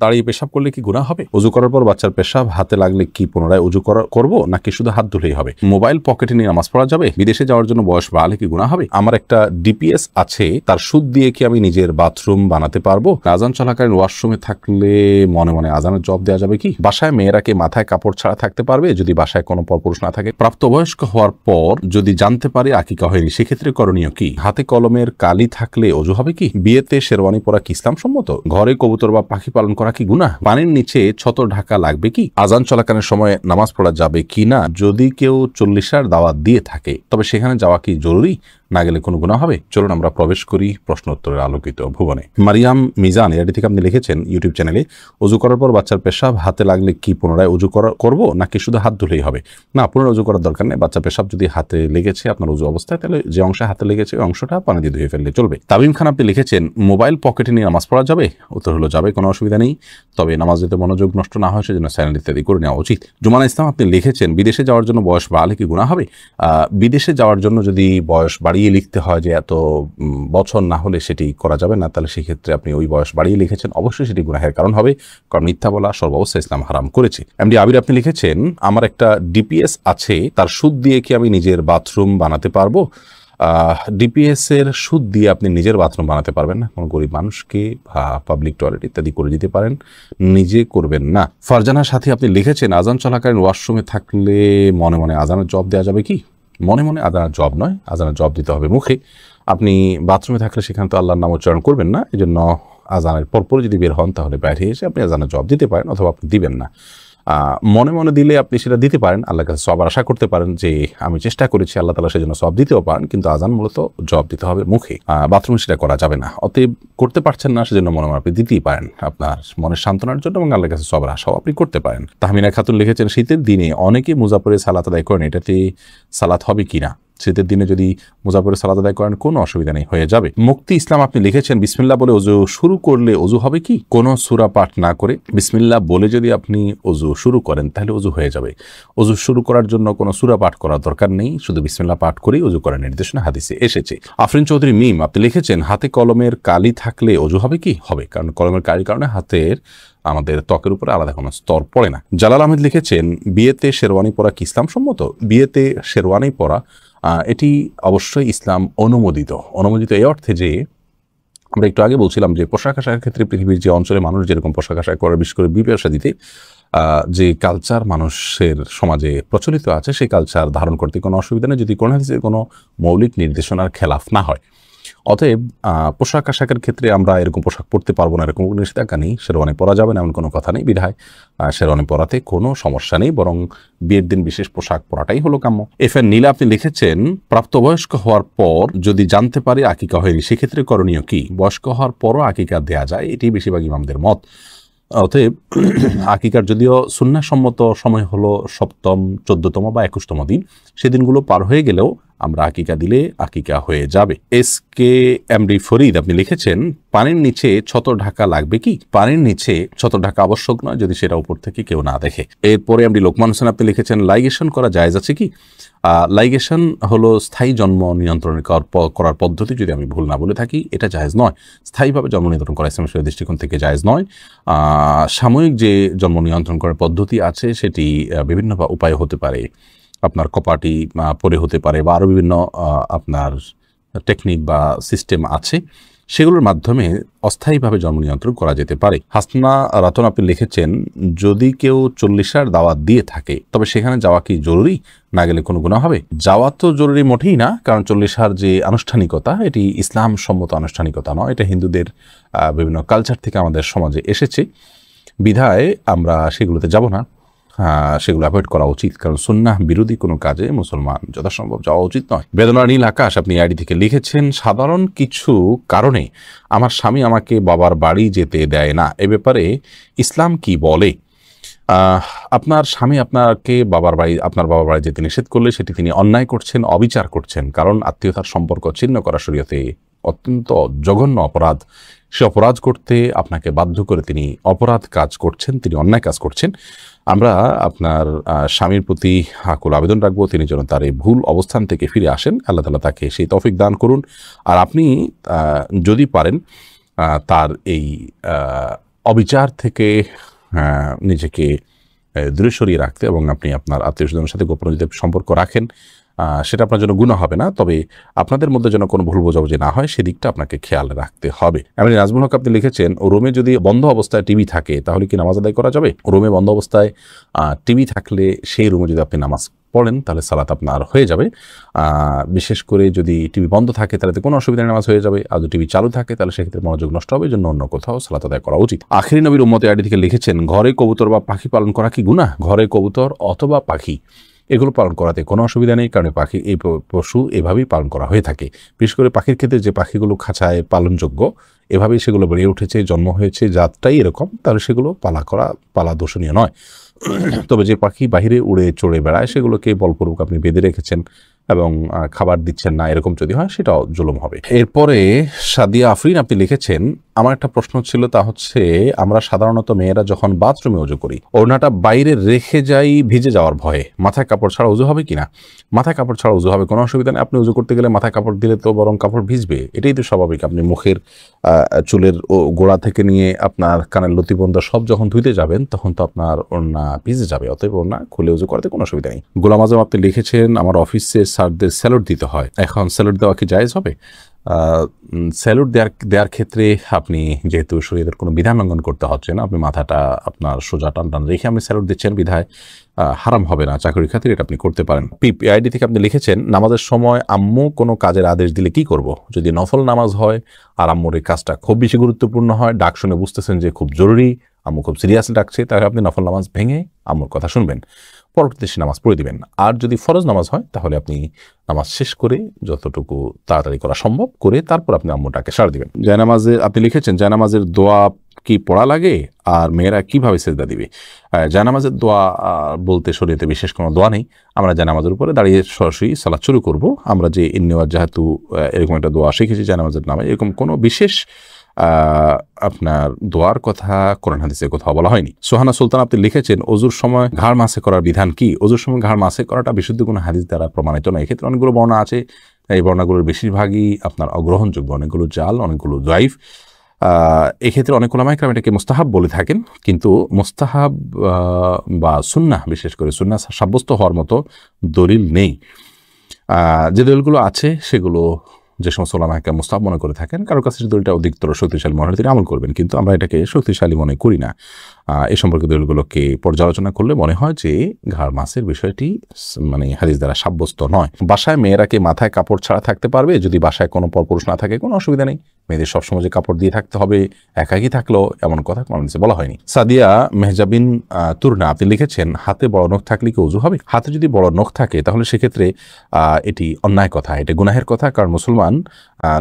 দাঁড়িয়ে পেশাব করলে কি গুনাহ হবে? ওযু করার পর বাচ্চার পেশাব হাতে লাগলে কি পুনরায় ওযু করব নাকি শুধু হাত ধুলেই হবে? মোবাইল পকেটে নিয়ে নামাজ পড়া যাবে? বিদেশে যাওয়ার জন্য বয়স বাড়লে কি গুনাহ হবে? আমার একটা ডিপিএস আছে, তার সুদ দিয়ে কি আমি নিজের বাথরুম বানাতে পারবো? আজান চলাকালীন ওয়াশরুমে থাকলে মনে মনে আজানের জবাব দেওয়া যাবে কি? বাসায় মেয়েরা কি মাথায় কাপড় ছাড়া থাকতে পারবে যদি বাসায় কোনো পরপুরুষ না থাকে? প্রাপ্তবয়স্ক হওয়ার পর যদি জানতে পারি আকিকা হয়নি, সেক্ষেত্রে করণীয় কি? হাতে কলমের কালি থাকলে ওযু হবে কি? বিয়েতে শেরওয়ানি পরা কি ইসলাম সম্মত? ঘরে কবুতর বা পাখি পালন করা কি গুনাহ? পানির নিচে ছতর ঢাকা লাগবে কি? আজান চলাকালীন সময় নামাজ পড়া যাবে কি না? যদি কেউ 40 দাওয়াত দিয়ে থাকে তবে সেখানে যাওয়া কি জরুরি? না গেলে কোনো গুনাহ হবে? চলুন আমরা প্রবেশ করি প্রশ্ন উত্তরের আলোকিত ভুবনে। মারিয়াম মিজান এটি থেকে আপনি লিখেছেন ইউটিউব চ্যানেলে, ওযু করার পর বাচ্চার পেশাব হাতে লাগলে কি পুনরায় ওযু করব নাকি শুধু হাত ধুলেই হবে? না, পুনরায় ওযু করার দরকার নেই। বাচ্চা পেশাব যদি হাতে লেগেছে আপনার ওযু অবস্থায়, তাহলে যে অংশে হাতে লেগেছে ওই অংশটা পানি দিয়ে ধুয়ে ফেললে চলবে। তামিম খান আপনি লিখেছেন মোবাইল পকেটে নিয়ে নামাজ পড়া যাবে? উত্তর হলো যাবে, কোনো অসুবিধা নেই, তবে নামাজ যাতে মনোযোগ নষ্ট না হয় সেজন্য সাইলেন্ট ইত্যাদি করে নেওয়া উচিত। জুমানা ইসলাম আপনি লিখেছেন বিদেশে যাওয়ার জন্য বয়স বাড়লে কি গুনাহ হবে? বিদেশে যাওয়ার জন্য যদি বয়স বাড়িয়ে লিখতে হয় যে এত বছর না হলে সেটি করা যাবে না, তাহলে সেক্ষেত্রে আপনি ওই বয়স বাড়িয়ে লিখেছেন, অবশ্যই সেটি গুনাহের কারণ হবে, কারণ মিথ্যা বলা সর্বাবস্থায় ইসলাম হারাম করেছে। এমডি আবির আপনি লিখেছেন আমার একটা ডিপিএস আছে, তার সুদ দিয়ে কি আমি নিজের বাথরুম বানাতে পারবো? ডিপিএস এর সুদ দিয়ে আপনি নিজের বাথরুম বানাতে পারবেন না, কোনো গরিব মানুষকে বা পাবলিক টয়লেট ইত্যাদি করে দিতে পারেন, নিজে করবেন না। ফারজানার সাথে আপনি লিখেছেন আজান চলাকালীন ওয়াশরুমে থাকলে মনে মনে আজানের জবাব দেওয়া যাবে কি? মনে মনে আজানের জবাব নয়, আজানের জবাব দিতে হবে মুখে। আপনি বাথরুমে থাকলে সেখানে তো আল্লাহর নাম উচ্চারণ করবেন না, এই জন্য আজানের পরপর যদি বের হন তাহলে বাইরে এসে আপনি আজানের জবাব দিতে পারেন, অথবা আপনি দিবেন না। মনে মনে দিলে আপনি সেটা দিতে পারেন, আল্লাহর কাছে সওয়াব আশা করতে পারেন যে আমি চেষ্টা করেছি, আল্লাহ তাআলা সেজন্য সওয়াব দিতেও পারেন, কিন্তু আজান মূলত জবাব দিতে হবে মুখে, বাথরুমে সেটা করা যাবে না। অতএব করতে পারছেন না সেজন্য মনে মনে আপনি দিতেই পারেন আপনার মনের সান্ত্বনার জন্য, এবং আল্লাহর কাছে সওয়াবের আশাও আপনি করতে পারেন। তাহমিনা খাতুন লিখেছেন শীতের দিনে অনেকে মুজাফরে সালাত আদায় করেন, এটাতে সালাত হবে কিনা? শীতের দিনে যদি মুজাফরে সালাত আদায় করেন কোনো অসুবিধা নেই, হয়ে যাবে। মুক্তি ইসলাম আপনি লিখেছেন বিসমিল্লাহ বলে ওযু শুরু করলে ওযু হবে কি? কোনো সূরা পাঠ না করে বিসমিল্লাহ বলে যদি আপনি ওযু শুরু করেন তাহলে ওযু হয়ে যাবে। ওযু শুরু করার জন্য কোনো সূরা পাঠ করার দরকার নেই, শুধু বিসমিল্লাহ পাঠ করেই ওযু করার নির্দেশনা হাদিসে এসেছে। আফরিন চৌধুরী মিম আপনি লিখেছেন হাতে কলমের কালি থাকলে ওযু হবে কি? হবে, কারণ কলমের কালির কারণে হাতের আমাদের ত্বকের উপরে আলাদা কোনো স্তর পড়ে না। জালাল আহমেদ লিখেছেন বিয়েতে শেরওয়ানি পরা কি ইসলাম সম্মত? বিয়েতে শেরওয়ানি পরা এটি অবশ্যই ইসলাম অনুমোদিত এই অর্থে যে আমরা একটু আগে বলছিলাম যে পোশাক আশাকের ক্ষেত্রে পৃথিবীর যে অঞ্চলে মানুষ যেরকম পোশাক আশাক করে, বিশেষ করে বিয়ে শাদীতে যে কালচার মানুষের সমাজে প্রচলিত আছে সেই কালচার ধারণ করতে কোনো অসুবিধা নেই, যদি কোনো হাদিসের কোনো মৌলিক নির্দেশনার খেলাফ না হয়। অতএব পোশাক আশাকের ক্ষেত্রে আমরা এরকম পোশাক পরতে পারবো না এরকম কোনো নিষেধাজ্ঞা নেই, শেরওয়ানি পরা যাবে না এমন কোনো কথা নেই, বিধায় শেরওয়ানি পরাতে কোনো সমস্যা নেই, বরং বিয়ের দিন বিশেষ পোশাক পরাটাই হলো কাম্য। এফএন নীলা আপনি লিখেছেন প্রাপ্তবয়স্ক হওয়ার পর যদি জানতে পারি আকিকা হয়নি, সেক্ষেত্রে করণীয় কি? বয়স্ক হওয়ার পরও আকিকা দেয়া যায়, এটি বেশিরভাগ ইমামদের মত। অতএব আকিকার যদিও সুন্নাহসম্মত সময় হলো 7ম, 14তম বা 21তম দিন, সেদিনগুলো পার হয়ে গেলেও আমরা আকিকা দিলে আকিকা হয়ে যাবে। এসকে এমডি ফরিদ আপনি লিখেছেন পানির নিচে ছতর ঢাকা লাগবে কি? পানির নিচে ছতর ঢাকা আবশ্যক নয় যদি সেটা উপর থেকে কেউ না দেখে। এরপরে এমডি লোকমান হোসেন আপনি লিখেছেন লাইগেশন করা জায়েজ আছে কি? লাইগেশন হলো স্থায়ী জন্ম নিয়ন্ত্রণ করার পদ্ধতি, যদি আমি ভুল না বলে থাকি, এটা জায়েজ নয়। স্থায়ীভাবে জন্ম নিয়ন্ত্রণ করা ইসলামের দৃষ্টিকোণ থেকে জায়েজ নয়। সাময়িক যে জন্ম নিয়ন্ত্রণ করার পদ্ধতি আছে সেটি বিভিন্ন উপায়ে হতে পারে, আপনার কপাটি পরে হতে পারে, বা আরও বিভিন্ন আপনার টেকনিক বা সিস্টেম আছে, সেগুলোর মাধ্যমে অস্থায়ীভাবে জন্ম নিয়ন্ত্রণ করা যেতে পারে। হাসনা রাতন আপনি লিখেছেন যদি কেউ 40 দাওয়াত দিয়ে থাকে তবে সেখানে যাওয়া কি জরুরি? না গেলে কোনো গুনাহ হবে? যাওয়া তো জরুরি মোটেই না, কারণ 40 যে আনুষ্ঠানিকতা এটি ইসলাম সম্মত আনুষ্ঠানিকতা নয়, এটা হিন্দুদের বিভিন্ন কালচার থেকে আমাদের সমাজে এসেছে, বিধায় আমরা সেগুলোতে যাব না, সেগুলো অ্যাভয়েড করা উচিত, কারণ সুন্নাহ বিরোধী কোনো কাজে মুসলমান যথাসম্ভব যাওয়া উচিত নয়। বেদনা নীল আকাশ আপনি আইডি থেকে লিখেছেন সাধারণ কিছু কারণে আমার স্বামী আমাকে বাবার বাড়ি যেতে দেয় না, এ ব্যাপারে ইসলাম কি বলে? আপনার স্বামী আপনার বাবার বাড়ি যেতে নিষেধ করলে সেটি তিনি অন্যায় করছেন, অবিচার করছেন, কারণ আত্মীয়তার সম্পর্ক ছিন্ন করা শরীয়তে অত্যন্ত জঘন্য অপরাধ। সে অপরাধ করতে আপনাকে বাধ্য করে তিনি অপরাধ কাজ করছেন, তিনি অন্যায় কাজ করছেন। আমরা আপনার স্বামীর প্রতি আকুল আবেদন রাখবো তিনি যেন তার এই ভুল অবস্থান থেকে ফিরে আসেন, আল্লাহ তাআলা তাকে সেই তৌফিক দান করুন। আর আপনি যদি পারেন তার এই অবিচার থেকে নিজেকে দূরে সরিয়ে রাখতে এবং আপনি আপনার আত্মীয়-স্বজনের সাথে গোপনে যদি সম্পর্ক রাখেন, সেটা আপনার জন্য গুনাহ হবে না। তবে আপনাদের মধ্যে যেন কোনো ভুল বোঝাবুঝি না হয় সেদিকটা আপনাকে খেয়াল রাখতে হবে। এমনি নাজমুল হক আপনি লিখেছেন, রুমে যদি বন্ধ অবস্থায় টিভি থাকে তাহলে কি নামাজ আদায় করা যাবে? রুমে বন্ধ অবস্থায় টিভি থাকলে সেই রুমে যদি আপনি নামাজ পড়েন তাহলে সালাত আপনার হয়ে যাবে। বিশেষ করে যদি টিভি বন্ধ থাকে তাহলে কোনো অসুবিধা নেই, নামাজ হয়ে যাবে। আর যদি টিভি চালু থাকে তাহলে সেক্ষেত্রে মনোযোগ নষ্ট হবে, এই জন্য অন্য কোথাও সালাত আদায় করা উচিত। আখিরি নবীর উম্মতে আইডি থেকে লিখেছেন, ঘরে কবুতর বা পাখি পালন করা কি গুনাহ? ঘরে কবুতর অথবা পাখি এগুলো পালন করাতে কোনো অসুবিধা নেই, কারণ পাখি এই পশু এভাবেই পালন করা হয়ে থাকে। বিশেষ করে পাখির ক্ষেত্রে যে পাখিগুলো খাঁচায় পালনযোগ্য, এভাবেই সেগুলো বেড়ে উঠেছে, জন্ম হয়েছে, জাতটাই এরকম, তাহলে সেগুলো পালা দোষণীয় নয়। তবে যে পাখি বাহিরে উড়ে চড়ে বেড়ায় সেগুলোকে বলপূর্বক আপনি বেঁধে রেখেছেন এবং খাবার দিচ্ছেন না, এরকম যদি হয় সেটাও জুলুম হবে। এরপরে সাদিয়া আফরিন আপনি লিখেছেন, আমার একটা প্রশ্ন ছিল, তা হচ্ছে আমরা সাধারণত মেয়েরা যখন বাথরুমে উজু করি ওড়নাটা বাইরে রেখে যাই ভিজে যাওয়ার ভয়ে, মাথায় কাপড় ছাড়া উজু হবে কিনা? মাথায় কাপড় ছাড়া উজু হবে, কোনো অসুবিধা নেই। আপনি উজু করতে গেলে মাথায় কাপড় দিলে তো বরং কাপড় ভিজবে, এটাই তো স্বাভাবিক। আপনি মুখের চুলের গোড়া থেকে নিয়ে আপনার কানের লতি পর্যন্ত সব যখন ধুইতে যাবেন তখন তো আপনার ওড়না ভিজে যাবে, অতএব ওড়না খুলে উজু করতে কোনো অসুবিধা নেই। গোলাম আজম আপনি লিখেছেন, আমার অফিসে স্যারদের স্যালুট দিতে হয়, এখন স্যালুট দেওয়া কি জায়েজ হবে? স্যালুট দেওয়ার ক্ষেত্রে আপনি যেহেতু শরীরের কোনো বিধান লঙ্ঘন করতে হচ্ছে না, আপনি মাথাটা আপনার সোজা টান টান রেখে আপনি স্যালুট দিচ্ছেন বিধায় হারাম হবে না, চাকরির খাতির এটা আপনি করতে পারেন। পিআইডি থেকে আপনি লিখেছেন, নামাজের সময় আম্মু কোনো কাজের আদেশ দিলে কি করব? যদি নফল নামাজ হয় আর আম্মুর এই কাজটা খুব বেশি গুরুত্বপূর্ণ হয়, ডাক শুনে বুঝতেছেন যে খুব জরুরি, আম্মু খুব সিরিয়াসলি ডাকছে, তাহলে আপনি নফল নামাজ ভেঙে আম্মুর কথা শুনবেন, পরবর্তীতে সে নামাজ পড়ে দিবেন। আর যদি ফরজ নামাজ হয় তাহলে আপনি নামাজ শেষ করে যতটুকু তাড়াতাড়ি করা সম্ভব করে তারপর আপনি আম্মুটাকে সাড়া দিবেন। জায়নামাজে আপনি লিখেছেন, জায়নামাজের দোয়া কি পড়া লাগে আর মেয়েরা কিভাবে সেজদা দিবে? জায়নামাজের দোয়া বলতে শরীয়তে বিশেষ কোনো দোয়া নেই। আমরা জায়নামাজের উপরে দাঁড়িয়ে সরাসরি সালাত শুরু করব। আমরা যে ইন্নেওয়াজ যেহেতু এরকম একটা দোয়া শিখেছি জায়নামাজের নামে, এরকম কোনো বিশেষ আপনার দোয়ার কথা কোরআন হাদিসে কোথাও বলা হয়নি। সোহানা সুলতান আপনি লিখেছেন, অজুর সময় ঘাড় মাসে করার বিধান কি? অজুর সময় ঘাড় মাসে করাটা বিশুদ্ধ কোনো হাদিস দ্বারা প্রমাণিত নয়। এক্ষেত্রে অনেকগুলো বর্ণনা আছে, এই বর্ণনাগুলোর বেশিরভাগই আপনার অগ্রহণযোগ্য, অনেকগুলো জাল, অনেকগুলো জয়ীফ। এক্ষেত্রে অনেক উলামায়ে কেরাম এটাকে মুস্তাহাব বলে থাকেন, কিন্তু মুস্তাহাব বা সুন্নাহ, বিশেষ করে সুন্নাহ সাব্যস্ত হওয়ার মতো দলিল নেই। যে দলিলগুলো আছে সেগুলো যে সমস্ত উলামায়ে কেরাম মুস্তাহাব মনে করে থাকেন, কারোর কাছে দলিলটা অধিকতর শক্তিশালী মনে হলে তিনি আমল করবেন, কিন্তু আমরা এটাকে শক্তিশালী মনে করি না। এই সম্পর্কে দলিলগুলোকে পর্যালোচনা করলে মনে হয় যে ঘাড় মাসের বিষয়টি মানে হাদিস দ্বারা সাব্যস্ত নয়। বাসায় মেয়েরা কি মাথায় কাপড় ছাড়া থাকতে পারবে? যদি বাসায় কোনো পরপুরুষ না থাকে কোনো অসুবিধা নেই, মেয়েদের সবসময় যে কাপড় দিয়ে থাকতে হবে একাকী থাকলেও এমন কথা কোরআনে বলা হয়নি। সাদিয়া মেহজাবিন তুরনা আপনি লিখেছেন, হাতে বড় নখ থাকলে কি ওযু হবে? হাতে যদি বড় নখ থাকে তাহলে সেক্ষেত্রে এটি অন্যায় কথা, এটা গুনাহের কথা। কারণ মুসলমান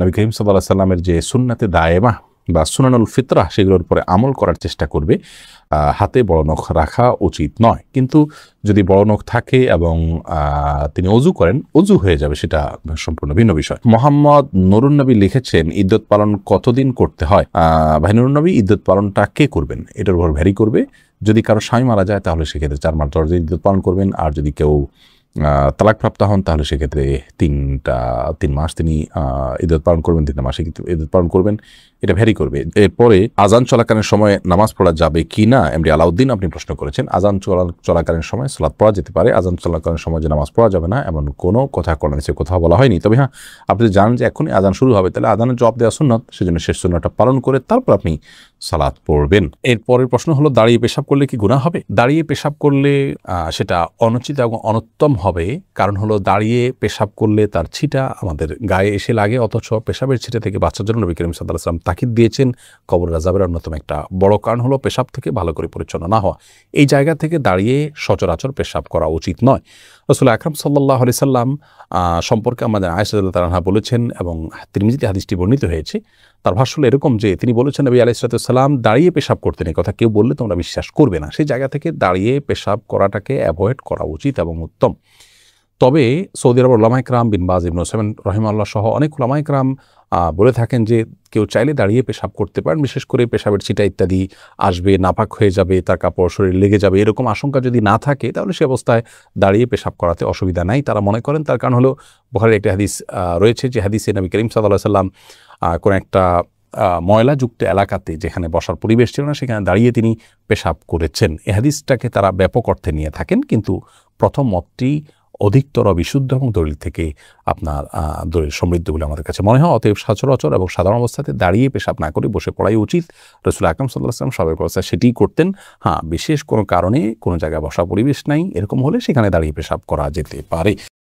নবী করিম সাল্লাল্লাহু আলাইহি ওয়াসাল্লামের যে সুন্নাতে দায়েমা বা সুনানুল ফিতরাহ সেগুলোর উপরে আমল করার চেষ্টা করবে, হাতে বড় নখ রাখা উচিত নয়। কিন্তু যদি বড় নখ থাকে এবং তিনি অজু করেন, অজু হয়ে যাবে, সেটা সম্পূর্ণ ভিন্ন বিষয়। মোহাম্মদ নুরুন নবী লিখেছেন, ইদ্যত পালন কতদিন করতে হয়? ভাই নুরুন নবী, ইদ্যত পালনটা কে করবেন এটার উপর ভ্যারি করবে। যদি কারো স্বামী মারা যায় তাহলে সেক্ষেত্রে 4 মাস 10 দিন ইদ্যত পালন করবেন, আর যদি কেউ তালাকপ্রাপ্ত হন তাহলে সেক্ষেত্রে 3 মাস তিনি ইদ্যত পালন করবেন, 3 মাসে ইদ্যত পালন করবেন, এটা ভ্যারি করবে। এরপরে আজান চলাকালীন সময় নামাজ পড়া যাবে কি না, এমডি আলাউদ্দিন আপনি প্রশ্ন করেছেন। আজান চলাকালীন সময় সালাত পড়া যেতে পারে, আজান চলাকালীন সময় যে নামাজ পড়া যাবে না এমন কোনো কথা কোরআনে কোথাও বলা হয়নি। তবে হ্যাঁ, আপনি জানেন যে এখনই আজান শুরু হবে, তাহলে আজানের জবাব দেওয়া সুন্নত, সেজন্য শেষ সুন্নতটা পালন করে তারপর আপনি সালাত পড়বেন। এরপরের প্রশ্ন হলো, দাঁড়িয়ে পেশাব করলে কি গুনাহ হবে? দাঁড়িয়ে পেশাব করলে সেটা অনুচিত এবং অনুত্তম হবে। কারণ হলো, দাঁড়িয়ে পেশাব করলে তার ছিটা আমাদের গায়ে এসে লাগে, অথচ পেশাবের ছিটা থেকে বাঁচার জন্য নবী করিম সাল্লাল্লাহু আলাইহি ওয়াসাল্লাম তাকিদ দিয়েছেন। কবর আযাবের অন্যতম একটা বড় কারণ হলো পেশাব থেকে ভালো করে পরিচ্ছন্ন না হওয়া। এই জায়গা থেকে দাঁড়িয়ে সচরাচর পেশাব করা উচিত নয়। রাসূল আকরাম সাল্লাল্লাহু আলাইহি সাল্লাম সম্পর্কে আমাদের আয়েশা রাদিয়াল্লাহু আনহা বলেছেন, এবং তিরমিজিতে হাদিসটি বর্ণিত হয়েছে, তার ভাষ্য হলো এরকম যে তিনি বলেছেন, নবী আলাইহিস সালাম দাঁড়িয়ে পেশাব করতেন, এই কথা কেউ বললে তোমরা বিশ্বাস করবে না। সেই জায়গা থেকে দাঁড়িয়ে পেশাব করাটাকে অ্যাভয়েড করা উচিত এবং উত্তম। তবে সৌদি আরবের উলামায়ে কেরাম বিন বাজ, ইবনে উসাইমিন রাহিমাহুল্লাহ সহ অনেক উলামায়ে কেরাম বলে থাকেন যে কেউ চাইলে দাঁড়িয়ে পেশাব করতে পারেন, বিশেষ করে পেশাবের ছিটা ইত্যাদি আসবে, নাপাক হয়ে যাবে, তার কাপড় শরীর লেগে যাবে, এরকম আশঙ্কা যদি না থাকে তাহলে সে অবস্থায় দাঁড়িয়ে পেশাব করাতে অসুবিধা নাই তারা মনে করেন। তার কারণ হলো বুখারীর একটি হাদিস রয়েছে, যে হাদিসে নবী করিম সাল্লাল্লাহু আলাইহি ওয়াসাল্লাম কোন একটা ময়লাযুক্ত এলাকাতে যেখানে বসার পরিবেশ ছিল না সেখানে দাঁড়িয়ে তিনি পেশাব করেছেন। এ হাদিসটাকে তারা ব্যাপক অর্থে নিয়ে থাকেন, কিন্তু প্রথম মতটি অধিকতর বিশুদ্ধ এবং দলিল থেকে আপনার দলিল সমৃদ্ধ বলে আমাদের কাছে মনে হয়। অতএব সচরাচর এবং সাধারণ অবস্থাতে দাঁড়িয়ে পেশাব না করে বসে পড়াই উচিত। রাসূল আকরাম সাল্লাল্লাহু আলাইহি ওয়াসাল্লাম স্বাভাবিক অবস্থায় সেটিই করতেন। হ্যাঁ, বিশেষ কোনো কারণে কোনো জায়গায় বসা পরিবেশ নাই এরকম হলে সেখানে দাঁড়িয়ে পেশাব করা যেতে পারে।